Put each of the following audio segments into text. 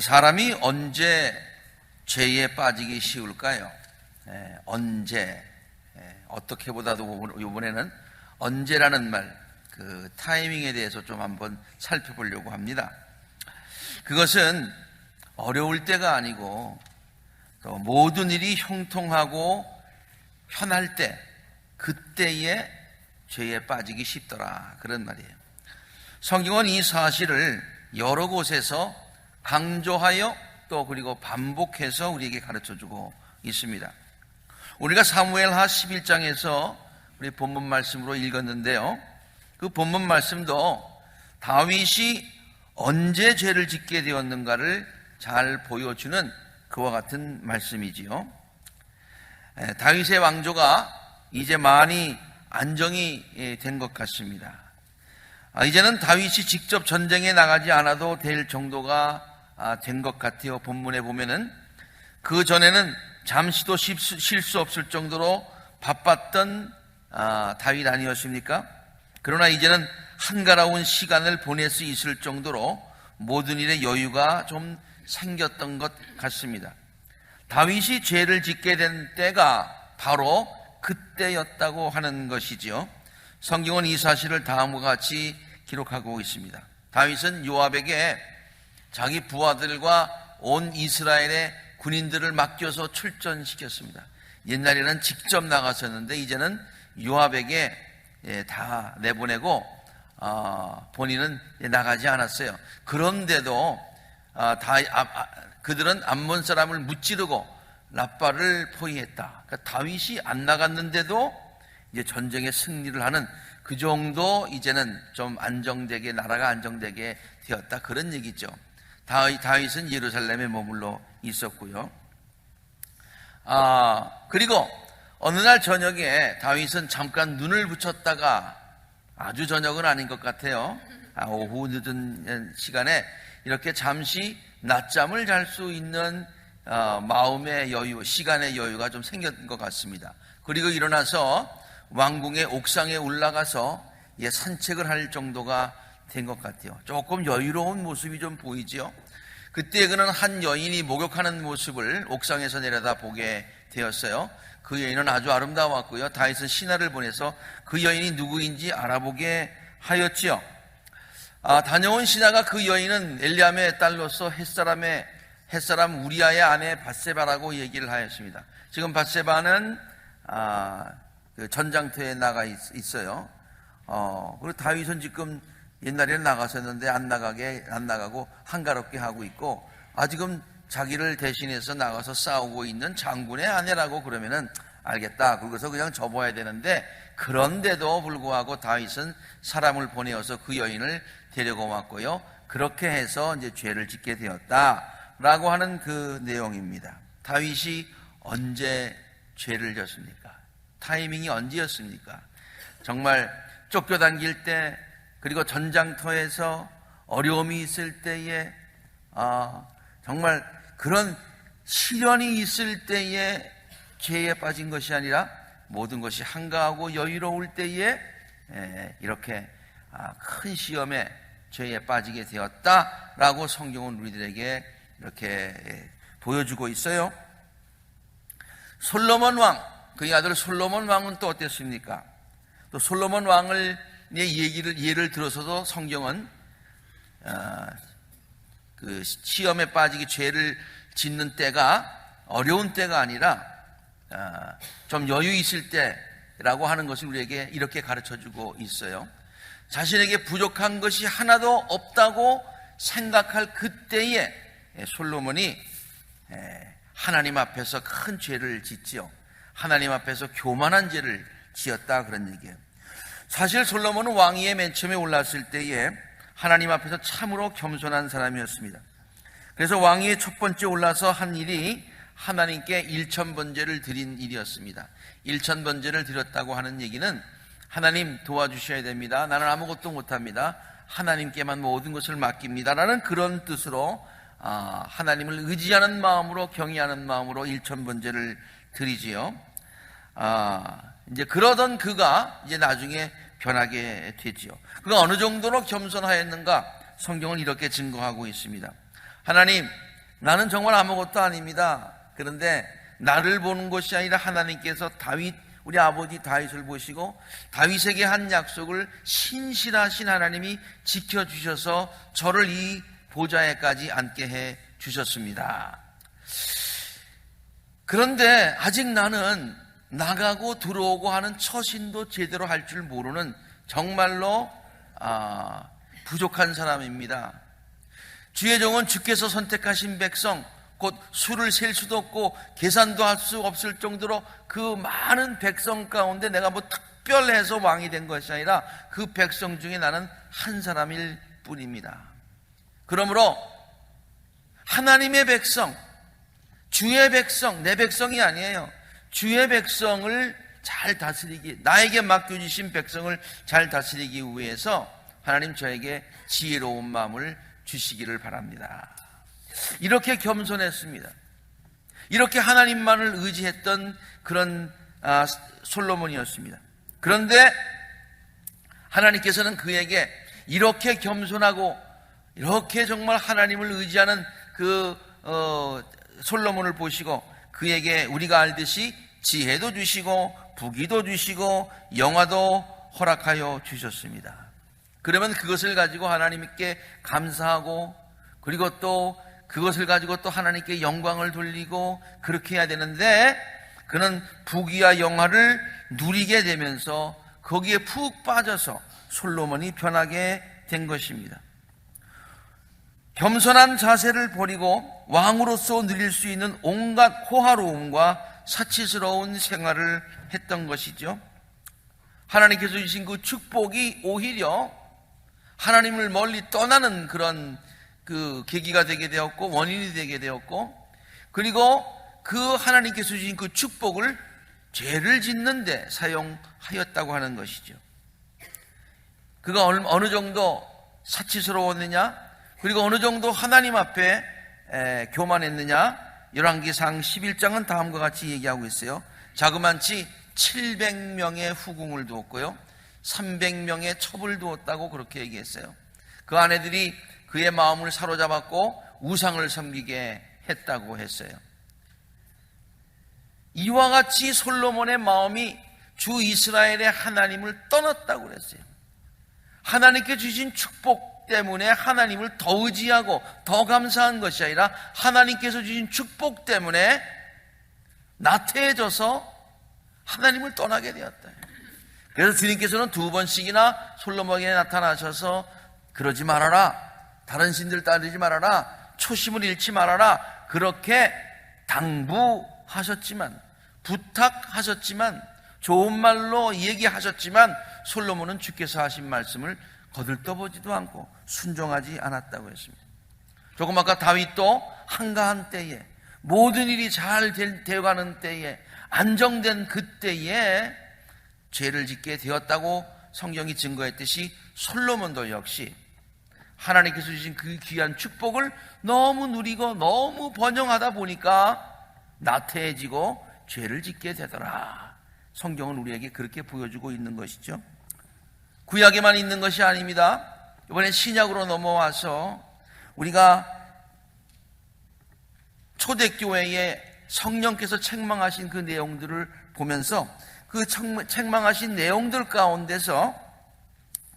사람이 언제 죄에 빠지기 쉬울까요? 언제, 어떻게 보다도 이번에는 언제라는 말, 그 타이밍에 대해서 좀 한번 살펴보려고 합니다. 그것은 어려울 때가 아니고 또 모든 일이 형통하고 편할 때, 그때에 죄에 빠지기 쉽더라, 그런 말이에요. 성경은 이 사실을 여러 곳에서 강조하여 또 그리고 반복해서 우리에게 가르쳐주고 있습니다. 우리가 사무엘하 11장에서 우리 본문 말씀으로 읽었는데요, 그 본문 말씀도 다윗이 언제 죄를 짓게 되었는가를 잘 보여주는 그와 같은 말씀이지요. 다윗의 왕조가 이제 많이 안정이 된 것 같습니다. 이제는 다윗이 직접 전쟁에 나가지 않아도 될 정도가 된 것 같아요. 본문에 보면은 그 전에는 잠시도 쉴 수 없을 정도로 바빴던 다윗 아니었습니까? 그러나 이제는 한가로운 시간을 보낼 수 있을 정도로 모든 일에 여유가 좀 생겼던 것 같습니다. 다윗이 죄를 짓게 된 때가 바로 그때였다고 하는 것이지요. 성경은 이 사실을 다음과 같이 기록하고 있습니다. 다윗은 요압에게 자기 부하들과 온 이스라엘의 군인들을 맡겨서 출전시켰습니다. 옛날에는 직접 나갔었는데 이제는 요압에게 다 내보내고 본인은 나가지 않았어요. 그런데도 그들은 암몬 사람을 무찌르고 랍바를 포위했다. 그러니까 다윗이 안 나갔는데도 이제 전쟁에 승리를 하는 그 정도, 이제는 좀 안정되게, 나라가 안정되게 되었다, 그런 얘기죠. 다윗은 예루살렘에 머물러 있었고요. 그리고 어느 날 저녁에 다윗은 잠깐 눈을 붙였다가, 아주 저녁은 아닌 것 같아요, 오후 늦은 시간에 이렇게 잠시 낮잠을 잘 수 있는 마음의 여유, 시간의 여유가 좀 생긴 것 같습니다. 그리고 일어나서 왕궁의 옥상에 올라가서 산책을 할 정도가 된 것 같아요. 조금 여유로운 모습이 좀 보이죠. 그때 그는 한 여인이 목욕하는 모습을 옥상에서 내려다 보게 되었어요. 그 여인은 아주 아름다웠고요. 다윗은 신하를 보내서 그 여인이 누구인지 알아보게 하였지요. 다녀온 신하가 그 여인은 엘리암의 딸로서 햇사람 우리아의 아내 밧세바라고 얘기를 하였습니다. 지금 밧세바는 그 전장터에 나가 있어요. 그리고 다윗은 지금 옛날에는 나갔었는데 안 나가고 한가롭게 하고 있고, 지금 자기를 대신해서 나가서 싸우고 있는 장군의 아내라고 그러면은 알겠다, 그래서 그냥 접어야 되는데, 그런데도 불구하고 다윗은 사람을 보내어서 그 여인을 데리고 왔고요. 그렇게 해서 이제 죄를 짓게 되었다라고 하는 그 내용입니다. 다윗이 언제 죄를 졌습니까? 타이밍이 언제였습니까? 정말 쫓겨다닐 때, 그리고 전장터에서 어려움이 있을 때에, 정말 그런 시련이 있을 때에 죄에 빠진 것이 아니라 모든 것이 한가하고 여유로울 때에 이렇게 큰 시험에 죄에 빠지게 되었다라고 성경은 우리들에게 이렇게 보여주고 있어요. 솔로몬 왕, 그의 아들 솔로몬 왕은 또 어땠습니까? 또 솔로몬 왕의 예를 들어서도 성경은 그 시험에 빠지기, 죄를 짓는 때가 어려운 때가 아니라 좀 여유 있을 때라고 하는 것을 우리에게 이렇게 가르쳐주고 있어요. 자신에게 부족한 것이 하나도 없다고 생각할 그때에 솔로몬이 하나님 앞에서 큰 죄를 짓지요. 하나님 앞에서 교만한 죄를 지었다, 그런 얘기예요. 사실 솔로몬은 왕위에 맨 처음에 올랐을 때에 하나님 앞에서 참으로 겸손한 사람이었습니다. 그래서 왕위에 첫 번째 올라서 한 일이 하나님께 1000번제를 드린 일이었습니다. 1000번제를 드렸다고 하는 얘기는 하나님 도와주셔야 됩니다, 나는 아무것도 못합니다, 하나님께만 모든 것을 맡깁니다 라는 그런 뜻으로 하나님을 의지하는 마음으로, 경외하는 마음으로 1000번제를 드리지요. 이제 그러던 그가 이제 나중에 변하게 되지요. 그가 어느 정도로 겸손하였는가 성경은 이렇게 증거하고 있습니다. 하나님, 나는 정말 아무것도 아닙니다. 그런데 나를 보는 것이 아니라 하나님께서 우리 아버지 다윗을 보시고 다윗에게 한 약속을 신실하신 하나님이 지켜주셔서 저를 이 보좌에까지 앉게 해 주셨습니다. 그런데 아직 나는 나가고 들어오고 하는 처신도 제대로 할 줄 모르는 정말로 부족한 사람입니다. 주의 종은 주께서 선택하신 백성, 곧 수를 셀 수도 없고 계산도 할 수 없을 정도로 그 많은 백성 가운데 내가 뭐 특별해서 왕이 된 것이 아니라 그 백성 중에 나는 한 사람일 뿐입니다. 그러므로 하나님의 백성, 주의 백성, 내 백성이 아니에요. 주의 백성을 잘 다스리기, 나에게 맡겨주신 백성을 잘 다스리기 위해서 하나님 저에게 지혜로운 마음을 주시기를 바랍니다. 이렇게 겸손했습니다. 이렇게 하나님만을 의지했던 그런 솔로몬이었습니다. 그런데 하나님께서는 그에게 이렇게 겸손하고 이렇게 정말 하나님을 의지하는 솔로몬을 보시고 그에게 우리가 알듯이 지혜도 주시고 부귀도 주시고 영화도 허락하여 주셨습니다. 그러면 그것을 가지고 하나님께 감사하고 그리고 또 그것을 가지고 또 하나님께 영광을 돌리고 그렇게 해야 되는데 그는 부귀와 영화를 누리게 되면서 거기에 푹 빠져서 솔로몬이 변하게 된 것입니다. 겸손한 자세를 버리고 왕으로서 누릴 수 있는 온갖 호화로움과 사치스러운 생활을 했던 것이죠. 하나님께서 주신 그 축복이 오히려 하나님을 멀리 떠나는 그런 계기가 되게 되었고 원인이 되게 되었고 그리고 그 하나님께서 주신 그 축복을 죄를 짓는 데 사용하였다고 하는 것이죠. 그가 어느 정도 사치스러웠느냐 그리고 어느 정도 하나님 앞에 교만했느냐 열왕기상 11장은 다음과 같이 얘기하고 있어요. 자그만치 700명의 후궁을 두었고요 300명의 첩을 두었다고 그렇게 얘기했어요. 그 아내들이 그의 마음을 사로잡았고 우상을 섬기게 했다고 했어요. 이와 같이 솔로몬의 마음이 주 이스라엘의 하나님을 떠났다고 그랬어요. 하나님께 주신 축복 때문에 하나님을 더 의지하고 더 감사한 것이 아니라 하나님께서 주신 축복 때문에 나태해져서 하나님을 떠나게 되었다. 그래서 주님께서는 2번씩이나 솔로몬에게 나타나셔서 그러지 말아라, 다른 신들 따르지 말아라, 초심을 잃지 말아라 그렇게 당부하셨지만 부탁하셨지만 좋은 말로 얘기하셨지만 솔로몬은 주께서 하신 말씀을 거들떠보지도 않고 순종하지 않았다고 했습니다. 조금 아까 다윗도 한가한 때에 모든 일이 잘 되어가는 때에 안정된 그때에 죄를 짓게 되었다고 성경이 증거했듯이 솔로몬도 역시 하나님께서 주신 그 귀한 축복을 너무 누리고 너무 번영하다 보니까 나태해지고 죄를 짓게 되더라. 성경은 우리에게 그렇게 보여주고 있는 것이죠. 구약에만 있는 것이 아닙니다. 이번에 신약으로 넘어와서 우리가 초대교회에 성령께서 책망하신 그 내용들을 보면서 그 책망하신 내용들 가운데서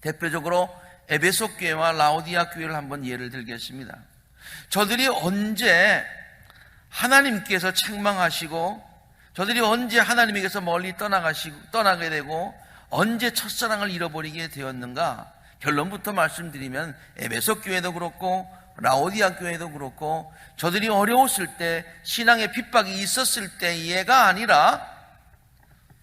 대표적으로 에베소 교회와 라오디아 교회를 한번 예를 들겠습니다. 저들이 언제 하나님께서 책망하시고 저들이 언제 하나님에게서 멀리 떠나게 되고 언제 첫사랑을 잃어버리게 되었는가? 결론부터 말씀드리면 에베소 교회도 그렇고 라오디아 교회도 그렇고 저들이 어려웠을 때 신앙의 핍박이 있었을 때가 아니라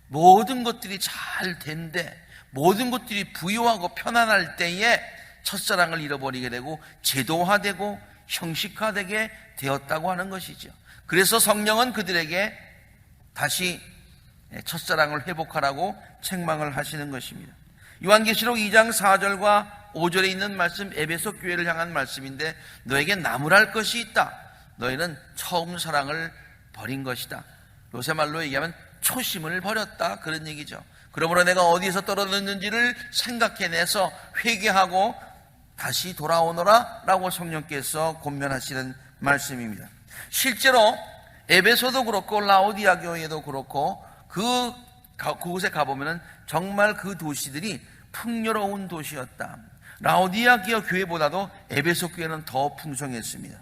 모든 것들이 잘 된데 모든 것들이 부유하고 편안할 때에 첫사랑을 잃어버리게 되고 제도화되고 형식화되게 되었다고 하는 것이죠. 그래서 성령은 그들에게 다시 첫사랑을 회복하라고 책망을 하시는 것입니다. 요한계시록 2장 4절과 5절에 있는 말씀 에베소 교회를 향한 말씀인데 너에게 나무랄 것이 있다. 너희는 처음 사랑을 버린 것이다. 요새 말로 얘기하면 초심을 버렸다 그런 얘기죠. 그러므로 내가 어디에서 떨어졌는지를 생각해내서 회개하고 다시 돌아오너라 라고 성령께서 권면하시는 말씀입니다. 실제로 에베소도 그렇고 라오디아 교회도 그렇고 그곳에 가보면 정말 그 도시들이 풍요로운 도시였다. 라오디아 교회보다도 에베소 교회는 더 풍성했습니다.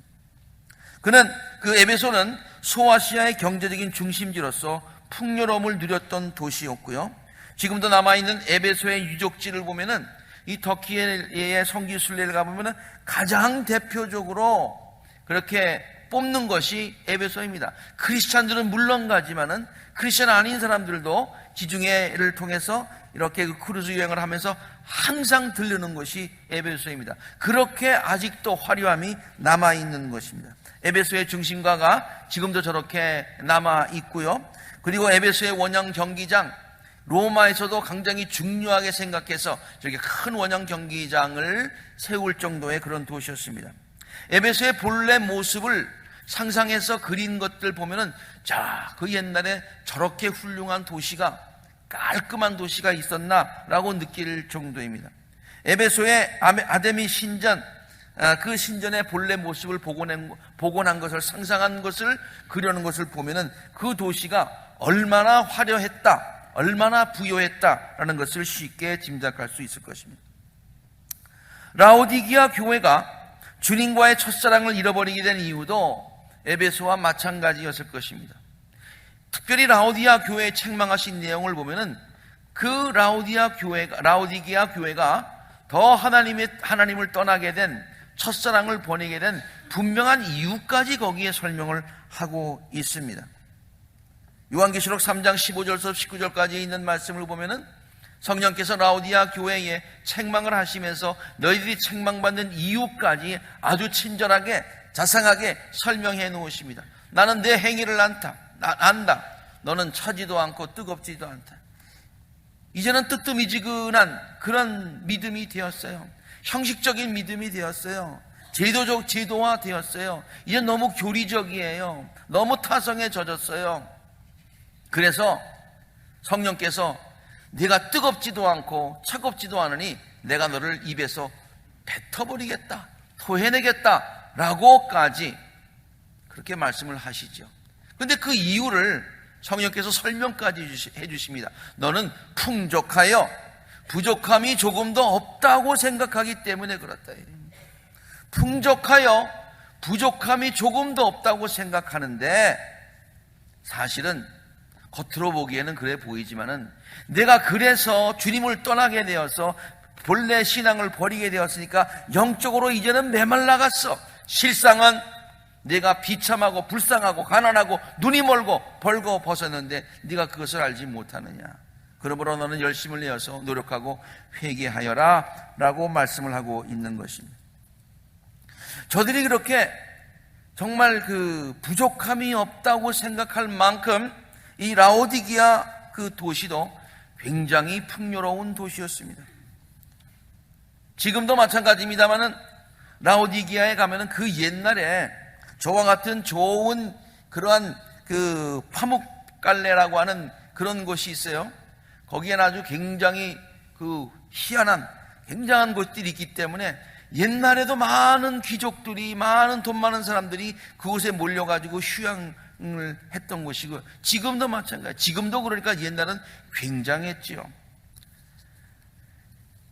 그 에베소는 소아시아의 경제적인 중심지로서 풍요로움을 누렸던 도시였고요. 지금도 남아있는 에베소의 유적지를 보면은 이 터키의 성지 순례를 가보면은 가장 대표적으로 그렇게 뽑는 것이 에베소입니다. 크리스찬들은 물론 가지만은 크리스찬 아닌 사람들도 지중해를 통해서 이렇게 그 크루즈 여행을 하면서 항상 들르는 것이 에베소입니다. 그렇게 아직도 화려함이 남아있는 것입니다. 에베소의 중심가가 지금도 저렇게 남아있고요. 그리고 에베소의 원형 경기장, 로마에서도 굉장히 중요하게 생각해서 저렇게 큰 원형 경기장을 세울 정도의 그런 도시였습니다. 에베소의 본래 모습을 상상해서 그린 것들 보면은 그 옛날에 저렇게 훌륭한 도시가, 깔끔한 도시가 있었나라고 느낄 정도입니다. 에베소의 아데미 신전, 그 신전의 본래 모습을 복원한 것을, 상상한 것을 그려는 것을 보면은 그 도시가 얼마나 화려했다, 얼마나 부요했다라는 것을 쉽게 짐작할 수 있을 것입니다. 라오디기아 교회가 주님과의 첫사랑을 잃어버리게 된 이유도 에베소와 마찬가지였을 것입니다. 특별히 라오디기아 교회에 책망하신 내용을 보면은 그 라오디기아 교회가 더 하나님을 떠나게 된, 첫사랑을 보내게 된 분명한 이유까지 거기에 설명을 하고 있습니다. 요한계시록 3장 15절에서 19절까지 있는 말씀을 보면은 성령께서 라오디아 교회에 책망을 하시면서 너희들이 책망받는 이유까지 아주 친절하게 자상하게 설명해 놓으십니다. 나는 내 행위를 안다. 너는 차지도 않고 뜨겁지도 않다. 이제는 뜨뜻미지근한 그런 믿음이 되었어요. 형식적인 믿음이 되었어요. 제도화 되었어요. 이제 너무 교리적이에요. 너무 타성에 젖었어요. 그래서 성령께서 네가 뜨겁지도 않고 차갑지도 않으니 내가 너를 입에서 뱉어버리겠다, 토해내겠다 라고까지 그렇게 말씀을 하시죠. 그런데 그 이유를 성령께서 설명까지 해주십니다. 너는 풍족하여 부족함이 조금도 없다고 생각하기 때문에 그렇다. 풍족하여 부족함이 조금도 없다고 생각하는데 사실은 겉으로 보기에는 그래 보이지만은 내가 그래서 주님을 떠나게 되어서 본래 신앙을 버리게 되었으니까 영적으로 이제는 메말라갔어. 실상은 내가 비참하고 불쌍하고 가난하고 눈이 멀고 벌거 벗었는데 네가 그것을 알지 못하느냐. 그러므로 너는 열심을 내어서 노력하고 회개하여라 라고 말씀을 하고 있는 것입니다. 저들이 그렇게 정말 그 부족함이 없다고 생각할 만큼 이 라오디기아 그 도시도 굉장히 풍요로운 도시였습니다. 지금도 마찬가지입니다만은 라오디기아에 가면은 그 옛날에 저와 같은 좋은 그러한 그 파묵갈레라고 하는 그런 곳이 있어요. 거기에는 아주 굉장히 그 희한한 굉장한 곳들이 있기 때문에 옛날에도 많은 귀족들이, 많은 돈 많은 사람들이 그곳에 몰려가지고 휴양을 했던 곳이고 지금도 마찬가지. 지금도 그러니까 옛날은 굉장했지요.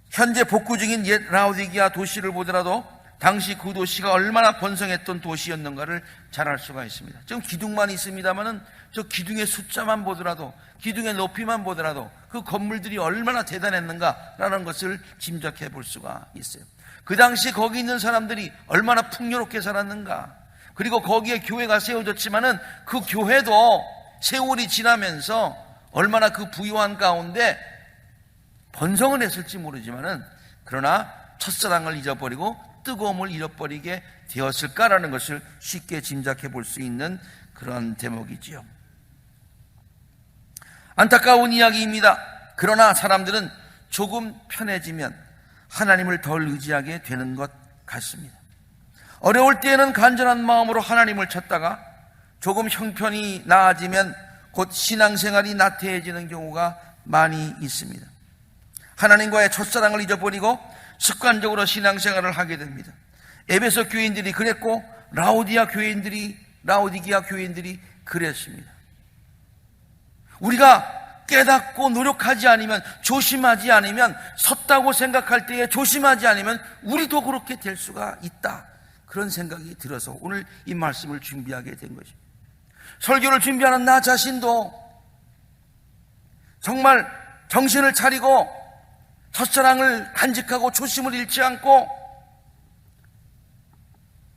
현재 복구 중인 옛 라오디기아 도시를 보더라도 당시 그 도시가 얼마나 번성했던 도시였는가를 잘 알 수가 있습니다. 지금 기둥만 있습니다만은 저 기둥의 숫자만 보더라도, 기둥의 높이만 보더라도 그 건물들이 얼마나 대단했는가라는 것을 짐작해 볼 수가 있어요. 그 당시 거기 있는 사람들이 얼마나 풍요롭게 살았는가. 그리고 거기에 교회가 세워졌지만은 그 교회도 세월이 지나면서 얼마나 그 부유한 가운데 번성을 했을지 모르지만은 그러나 첫사랑을 잊어버리고 뜨거움을 잃어버리게 되었을까라는 것을 쉽게 짐작해 볼 수 있는 그런 대목이지요. 안타까운 이야기입니다. 그러나 사람들은 조금 편해지면 하나님을 덜 의지하게 되는 것 같습니다. 어려울 때에는 간절한 마음으로 하나님을 찾다가 조금 형편이 나아지면 곧 신앙생활이 나태해지는 경우가 많이 있습니다. 하나님과의 첫사랑을 잊어버리고 습관적으로 신앙생활을 하게 됩니다. 에베소 교인들이 그랬고 라오디게아 교인들이 그랬습니다. 우리가 깨닫고 노력하지 않으면, 조심하지 않으면, 섰다고 생각할 때에 조심하지 않으면 우리도 그렇게 될 수가 있다, 그런 생각이 들어서 오늘 이 말씀을 준비하게 된 것입니다. 설교를 준비하는 나 자신도 정말 정신을 차리고 첫사랑을 간직하고 초심을 잃지 않고,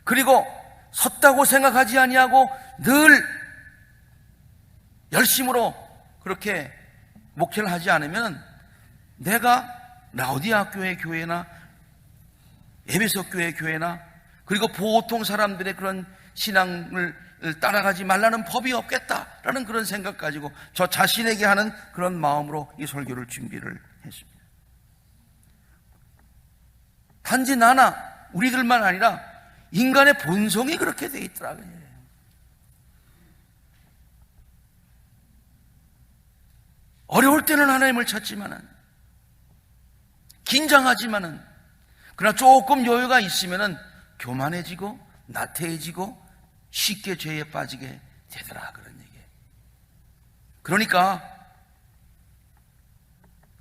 그리고 섰다고 생각하지 아니하고 늘 열심으로 그렇게 목회를 하지 않으면 내가 라오디게아 교회 교회나 에베소 교회 교회나 그리고 보통 사람들의 그런 신앙을 따라가지 말라는 법이 없겠다라는 그런 생각 가지고 저 자신에게 하는 그런 마음으로 이 설교를 준비를 했습니다. 단지 나나 우리들만 아니라 인간의 본성이 그렇게 돼 있더라고요. 어려울 때는 하나님을 찾지만은, 긴장하지만은, 그러나 조금 여유가 있으면은 교만해지고 나태해지고 쉽게 죄에 빠지게 되더라, 그런 얘기예요. 그러니까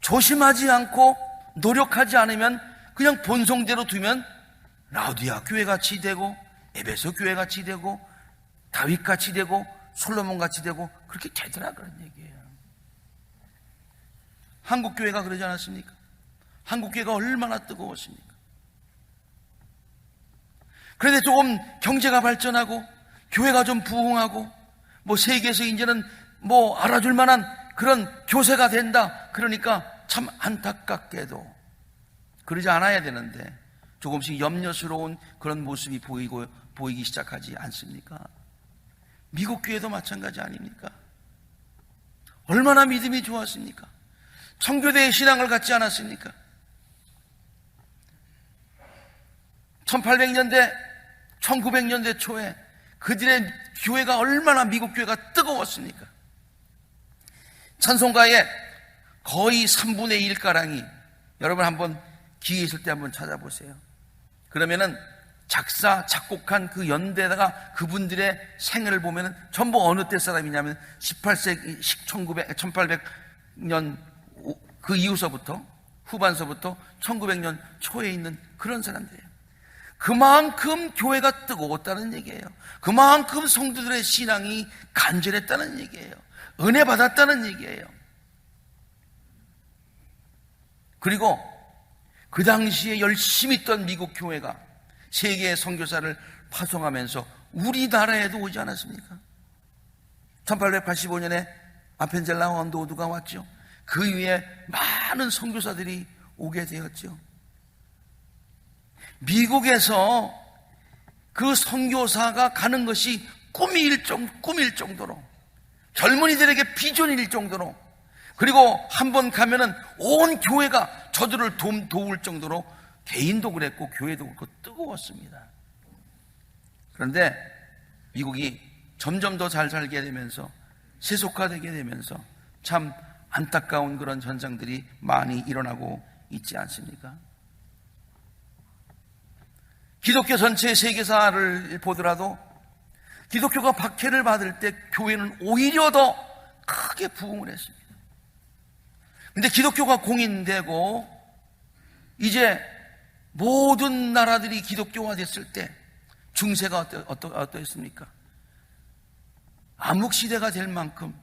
조심하지 않고 노력하지 않으면 그냥 본성대로 두면 라오디게아 교회 같이 되고 에베소 교회 같이 되고 다윗 같이 되고 솔로몬 같이 되고 그렇게 되더라, 그런 얘기예요. 한국 교회가 그러지 않았습니까? 한국 교회가 얼마나 뜨거웠습니까? 그런데 조금 경제가 발전하고 교회가 좀 부흥하고 뭐 세계에서 이제는 뭐 알아줄 만한 그런 교세가 된다, 그러니까 참 안타깝게도 그러지 않아야 되는데 조금씩 염려스러운 그런 모습이 보이기 시작하지 않습니까? 미국 교회도 마찬가지 아닙니까? 얼마나 믿음이 좋았습니까? 청교대의 신앙을 갖지 않았습니까? 1800년대 1900년대 초에 그들의 교회가 얼마나, 미국 교회가 뜨거웠습니까? 찬송가의 거의 3분의 1가량이, 여러분 한번 기회 있을 때 한번 찾아보세요. 그러면은 작사 작곡한 그 연대다가 그분들의 생애를 보면은 전부 어느 때 사람이냐면 18세기 1800년 그 이후서부터, 후반서부터 1900년 초에 있는 그런 사람들이에요. 그만큼 교회가 뜨거웠다는 얘기예요. 그만큼 성도들의 신앙이 간절했다는 얘기예요. 은혜 받았다는 얘기예요. 그리고 그 당시에 열심히 있던 미국 교회가 세계의 선교사를 파송하면서 우리나라에도 오지 않았습니까? 1885년에 아펜젤라 원도우드가 왔죠. 그 위에 많은 선교사들이 오게 되었죠. 미국에서 그 선교사가 가는 것이 꿈일 정도로, 젊은이들에게 비전일 정도로, 그리고 한번 가면은 온 교회가 저들을 도울 정도로 개인도 그랬고 교회도 그렇고 뜨거웠습니다. 그런데 미국이 점점 더 잘 살게 되면서, 세속화되게 되면서 참 안타까운 그런 현상들이 많이 일어나고 있지 않습니까? 기독교 전체의 세계사를 보더라도 기독교가 박해를 받을 때 교회는 오히려 더 크게 부흥을 했습니다. 그런데 기독교가 공인되고 이제 모든 나라들이 기독교화 됐을 때 중세가 어떠했습니까? 암흑시대가 될 만큼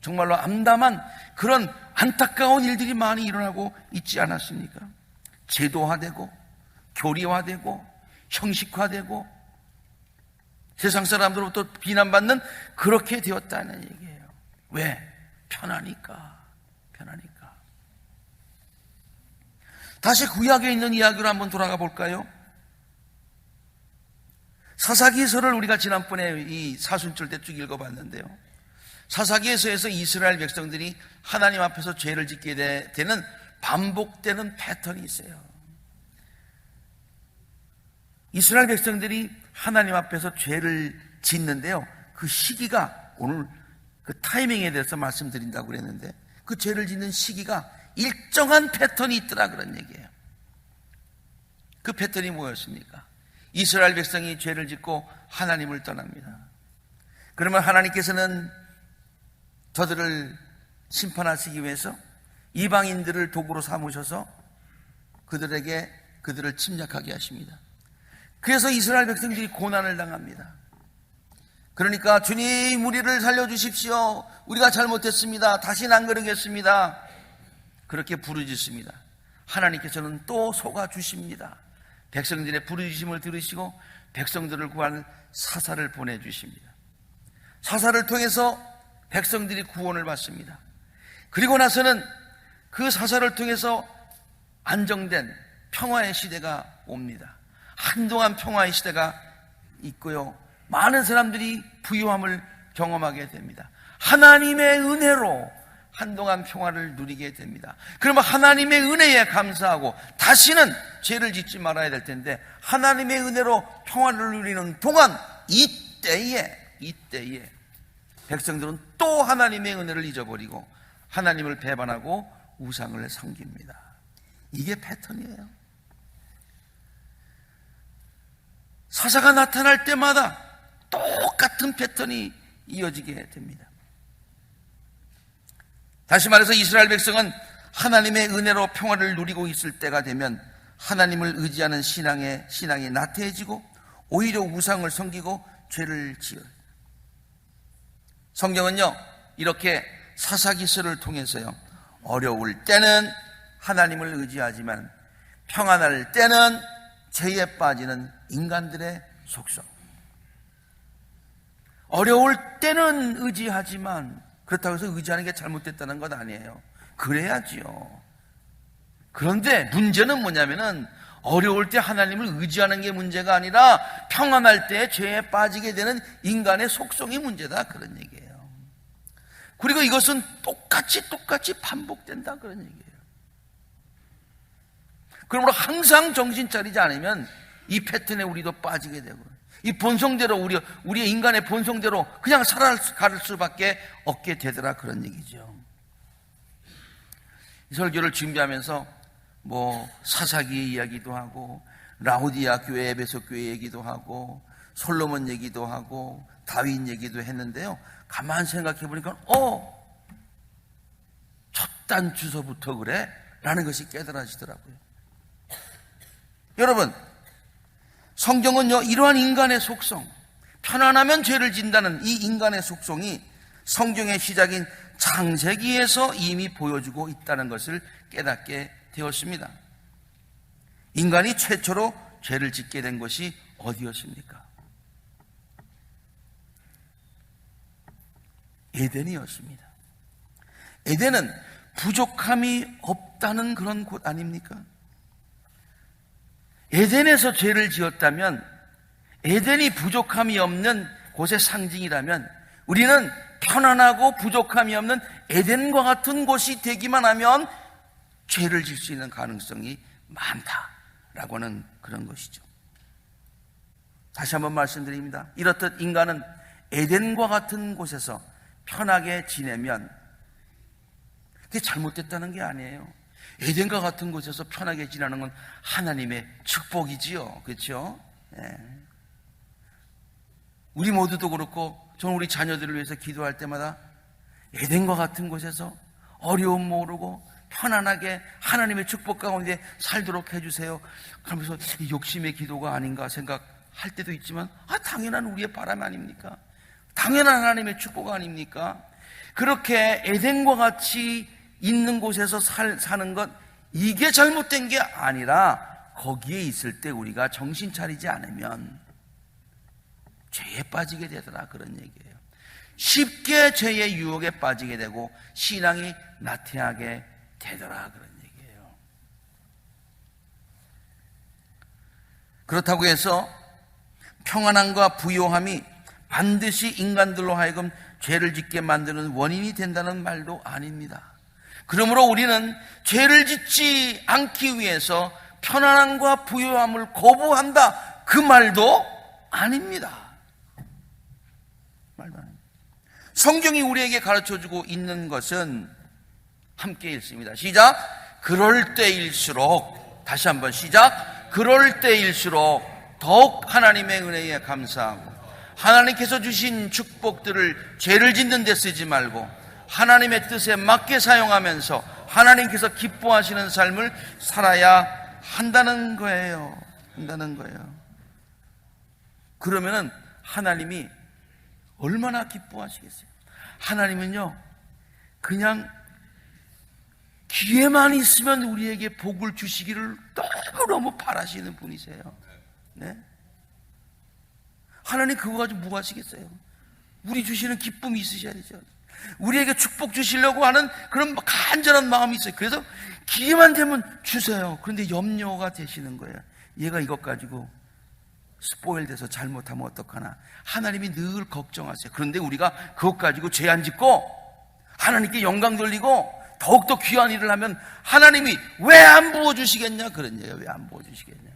정말로 암담한 그런 안타까운 일들이 많이 일어나고 있지 않았습니까? 제도화되고 교리화되고 형식화되고 세상 사람들로부터 비난받는, 그렇게 되었다는 얘기예요. 왜? 편하니까. 다시 구약에 있는 이야기로 한번 돌아가 볼까요? 사사기서를 우리가 지난번에 이 사순절 때 쭉 읽어봤는데요. 사사기에서에서 이스라엘 백성들이 하나님 앞에서 죄를 짓게 되는 반복되는 패턴이 있어요. 이스라엘 백성들이 하나님 앞에서 죄를 짓는데요, 그 시기가, 오늘 그 타이밍에 대해서 말씀드린다고 그랬는데 그 죄를 짓는 시기가 일정한 패턴이 있더라, 그런 얘기예요. 그 패턴이 뭐였습니까? 이스라엘 백성이 죄를 짓고 하나님을 떠납니다. 그러면 하나님께서는 저들을 심판하시기 위해서 이방인들을 도구로 삼으셔서 그들을 침략하게 하십니다. 그래서 이스라엘 백성들이 고난을 당합니다. 그러니까 주님, 우리를 살려주십시오. 우리가 잘못했습니다. 다시는 안 그러겠습니다. 그렇게 부르짖습니다. 하나님께서는 또 속아주십니다. 백성들의 부르짖음을 들으시고 백성들을 구할 사사를 보내주십니다. 사사를 통해서 백성들이 구원을 받습니다. 그리고 나서는 그 사사를 통해서 안정된 평화의 시대가 옵니다. 한동안 평화의 시대가 있고요, 많은 사람들이 부유함을 경험하게 됩니다. 하나님의 은혜로 한동안 평화를 누리게 됩니다. 그러면 하나님의 은혜에 감사하고 다시는 죄를 짓지 말아야 될 텐데, 하나님의 은혜로 평화를 누리는 동안 이때에 백성들은 또 하나님의 은혜를 잊어버리고 하나님을 배반하고 우상을 섬깁니다. 이게 패턴이에요. 사사가 나타날 때마다 똑같은 패턴이 이어지게 됩니다. 다시 말해서 이스라엘 백성은 하나님의 은혜로 평화를 누리고 있을 때가 되면 하나님을 의지하는 신앙이 나태해지고 오히려 우상을 섬기고 죄를 지어요. 성경은요, 이렇게 사사기서를 통해서요, 어려울 때는 하나님을 의지하지만 평안할 때는 죄에 빠지는 인간들의 속성. 어려울 때는 의지하지만 그렇다고 해서 의지하는 게 잘못됐다는 것 아니에요. 그래야지요. 그런데 문제는 뭐냐면은 어려울 때 하나님을 의지하는 게 문제가 아니라 평안할 때 죄에 빠지게 되는 인간의 속성이 문제다, 그런 얘기예요. 그리고 이것은 똑같이 반복된다, 그런 얘기예요. 그러므로 항상 정신 차리지 않으면 이 패턴에 우리도 빠지게 되고, 이 본성대로 우리의 인간의 본성대로 그냥 살아갈 수밖에 없게 되더라, 그런 얘기죠. 이 설교를 준비하면서 사사기의 이야기도 하고 라오디아 교회, 에베소 교회 얘기도 하고 솔로몬 얘기도 하고 다윗 얘기도 했는데요, 가만 생각해 보니까 첫 단 주소부터 그래? 라는 것이 깨달아지더라고요. 여러분, 성경은요, 이러한 인간의 속성, 편안하면 죄를 진다는 이 인간의 속성이 성경의 시작인 창세기에서 이미 보여주고 있다는 것을 깨닫게 되었습니다. 인간이 최초로 죄를 짓게 된 것이 어디였습니까? 에덴이었습니다. 에덴은 부족함이 없다는 그런 곳 아닙니까? 에덴에서 죄를 지었다면, 에덴이 부족함이 없는 곳의 상징이라면, 우리는 편안하고 부족함이 없는 에덴과 같은 곳이 되기만 하면 죄를 질 수 있는 가능성이 많다라고 하는 그런 것이죠. 다시 한번 말씀드립니다. 이렇듯 인간은 에덴과 같은 곳에서 편하게 지내면 그게 잘못됐다는 게 아니에요. 에덴과 같은 곳에서 편하게 지내는 건 하나님의 축복이지요. 그렇죠? 네. 우리 모두도 그렇고 저는 우리 자녀들을 위해서 기도할 때마다 에덴과 같은 곳에서 어려움 모르고 편안하게 하나님의 축복 가운데 살도록 해주세요. 그러면서 욕심의 기도가 아닌가 생각할 때도 있지만, 당연한 우리의 바람 아닙니까? 당연한 하나님의 축복 아닙니까? 그렇게 에덴과 같이 있는 곳에서 사는 것, 이게 잘못된 게 아니라 거기에 있을 때 우리가 정신 차리지 않으면 죄에 빠지게 되더라, 그런 얘기예요. 쉽게 죄의 유혹에 빠지게 되고 신앙이 나태하게 되더라, 그런 얘기예요. 그렇다고 해서 평안함과 부요함이 반드시 인간들로 하여금 죄를 짓게 만드는 원인이 된다는 말도 아닙니다. 그러므로 우리는 죄를 짓지 않기 위해서 편안함과 부요함을 거부한다, 그 말도 아닙니다. 말도 아닙니다. 성경이 우리에게 가르쳐주고 있는 것은 함께 읽습니다. 시작. 그럴 때일수록, 다시 한번 시작. 그럴 때일수록 더욱 하나님의 은혜에 감사하고 하나님께서 주신 축복들을 죄를 짓는 데 쓰지 말고 하나님의 뜻에 맞게 사용하면서 하나님께서 기뻐하시는 삶을 살아야 한다는 거예요. 그러면은 하나님이 얼마나 기뻐하시겠어요? 하나님은요, 그냥 기회만 있으면 우리에게 복을 주시기를 너무너무 바라시는 분이세요. 네? 하나님 그거 가지고 뭐 하시겠어요? 우리 주시는 기쁨이 있으셔야 되죠. 우리에게 축복 주시려고 하는 그런 간절한 마음이 있어요. 그래서 기회만 되면 주세요. 그런데 염려가 되시는 거예요. 얘가 이것 가지고 스포일 돼서 잘못하면 어떡하나. 하나님이 늘 걱정하세요. 그런데 우리가 그것 가지고 죄 안 짓고 하나님께 영광 돌리고 더욱더 귀한 일을 하면 하나님이 왜 안 부어주시겠냐? 그런 얘기예요. 왜 안 부어주시겠냐?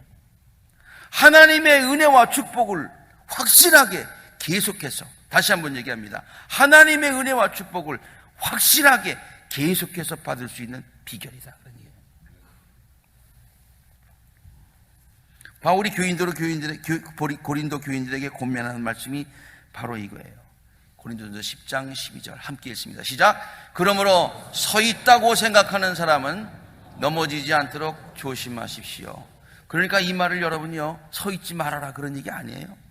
하나님의 은혜와 축복을 확실하게 계속해서, 다시 한번 얘기합니다. 하나님의 은혜와 축복을 확실하게 계속해서 받을 수 있는 비결이다. 그런 얘기예요. 바울이 고린도 교인들에게 권면하는 말씀이 바로 이거예요. 고린도전서 10장 12절 함께 읽습니다. 시작. 그러므로 서 있다고 생각하는 사람은 넘어지지 않도록 조심하십시오. 그러니까 이 말을 여러분이요, 서 있지 말아라 그런 얘기 아니에요.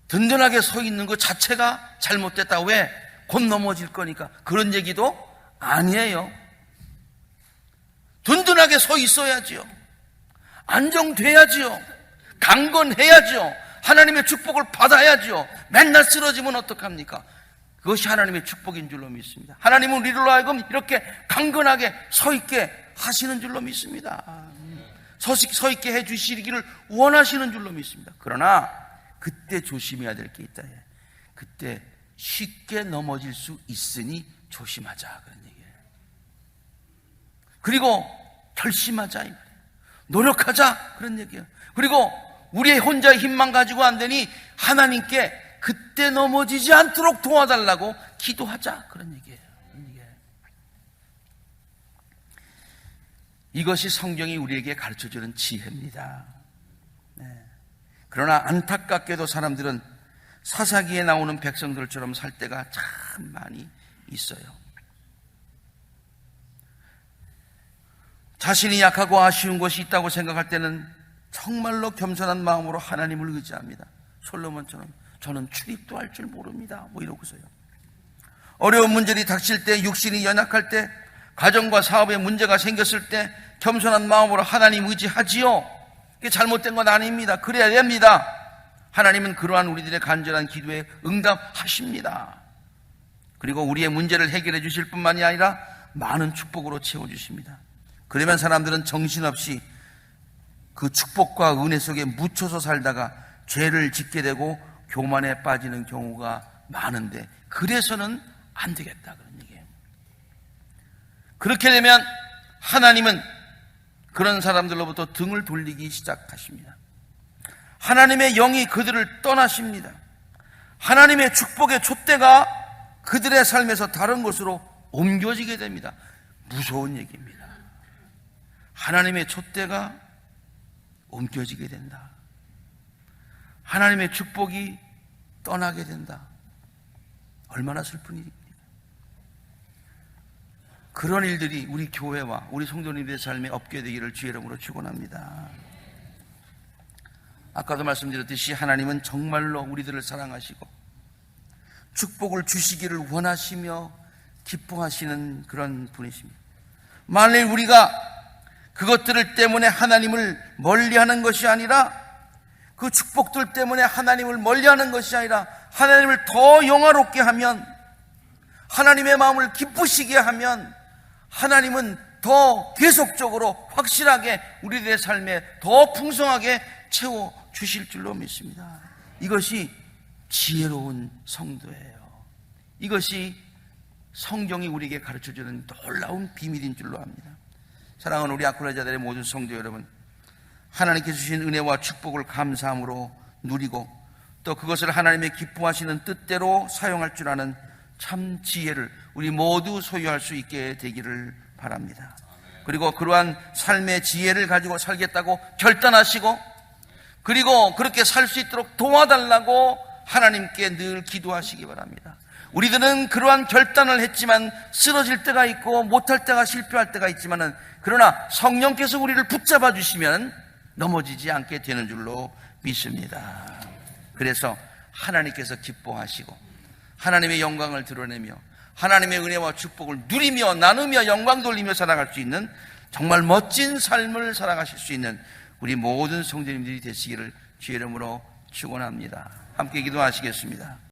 든든하게 서 있는 것 자체가 잘못됐다. 왜? 곧 넘어질 거니까. 그런 얘기도 아니에요. 든든하게 서 있어야지요. 안정돼야지요. 강건해야지요. 하나님의 축복을 받아야지요. 맨날 쓰러지면 어떡합니까? 그것이 하나님의 축복인 줄로 믿습니다. 하나님은 우리로 하여금 이렇게 강건하게 서 있게 하시는 줄로 믿습니다. 서 있게 해 주시기를 원하시는 줄로 믿습니다. 그러나 그때 조심해야 될 게 있다. 그때 쉽게 넘어질 수 있으니 조심하자 그런 얘기예요. 그리고 결심하자, 노력하자 그런 얘기예요. 그리고 우리의 혼자의 힘만 가지고 안 되니 하나님께 그때 넘어지지 않도록 도와달라고 기도하자 그런 얘기예요. 이것이 성경이 우리에게 가르쳐주는 지혜입니다. 네. 그러나 안타깝게도 사람들은 사사기에 나오는 백성들처럼 살 때가 참 많이 있어요. 자신이 약하고 아쉬운 것이 있다고 생각할 때는 정말로 겸손한 마음으로 하나님을 의지합니다. 솔로몬처럼 저는 출입도 할 줄 모릅니다. 뭐 이러고서요. 어려운 문제들이 닥칠 때, 육신이 연약할 때, 가정과 사업에 문제가 생겼을 때 겸손한 마음으로 하나님 의지하지요. 그게 잘못된 건 아닙니다. 그래야 됩니다. 하나님은 그러한 우리들의 간절한 기도에 응답하십니다. 그리고 우리의 문제를 해결해 주실 뿐만이 아니라 많은 축복으로 채워주십니다. 그러면 사람들은 정신없이 그 축복과 은혜 속에 묻혀서 살다가 죄를 짓게 되고 교만에 빠지는 경우가 많은데, 그래서는 안 되겠다 그런 얘기예요. 그렇게 되면 하나님은 그런 사람들로부터 등을 돌리기 시작하십니다. 하나님의 영이 그들을 떠나십니다. 하나님의 축복의 촛대가 그들의 삶에서 다른 곳으로 옮겨지게 됩니다. 무서운 얘기입니다. 하나님의 촛대가 옮겨지게 된다. 하나님의 축복이 떠나게 된다. 얼마나 슬픈 일입니까? 그런 일들이 우리 교회와 우리 성도님들의 삶에 없게 되기를 주의 이름으로 축원합니다. 아까도 말씀드렸듯이 하나님은 정말로 우리들을 사랑하시고 축복을 주시기를 원하시며 기뻐하시는 그런 분이십니다. 만일 우리가 그것들 때문에 하나님을 멀리하는 것이 아니라, 그 축복들 때문에 하나님을 멀리하는 것이 아니라 하나님을 더 영화롭게 하면, 하나님의 마음을 기쁘시게 하면 하나님은 더 계속적으로 확실하게 우리들의 삶에 더 풍성하게 채워주실 줄로 믿습니다. 이것이 지혜로운 성도예요. 이것이 성경이 우리에게 가르쳐주는 놀라운 비밀인 줄로 압니다. 사랑하는 우리 아쿠라자들의 모든 성도 여러분, 하나님께 주신 은혜와 축복을 감사함으로 누리고 또 그것을 하나님의 기뻐하시는 뜻대로 사용할 줄 아는 참 지혜를 우리 모두 소유할 수 있게 되기를 바랍니다. 그리고 그러한 삶의 지혜를 가지고 살겠다고 결단하시고 그리고 그렇게 살 수 있도록 도와달라고 하나님께 늘 기도하시기 바랍니다. 우리들은 그러한 결단을 했지만 쓰러질 때가 있고 못할 때가 실패할 때가 있지만은 그러나 성령께서 우리를 붙잡아 주시면 넘어지지 않게 되는 줄로 믿습니다. 그래서 하나님께서 기뻐하시고 하나님의 영광을 드러내며 하나님의 은혜와 축복을 누리며 나누며 영광 돌리며 살아갈 수 있는 정말 멋진 삶을 살아가실 수 있는 우리 모든 성도님들이 되시기를 주의 이름으로 축원합니다. 함께 기도하시겠습니다.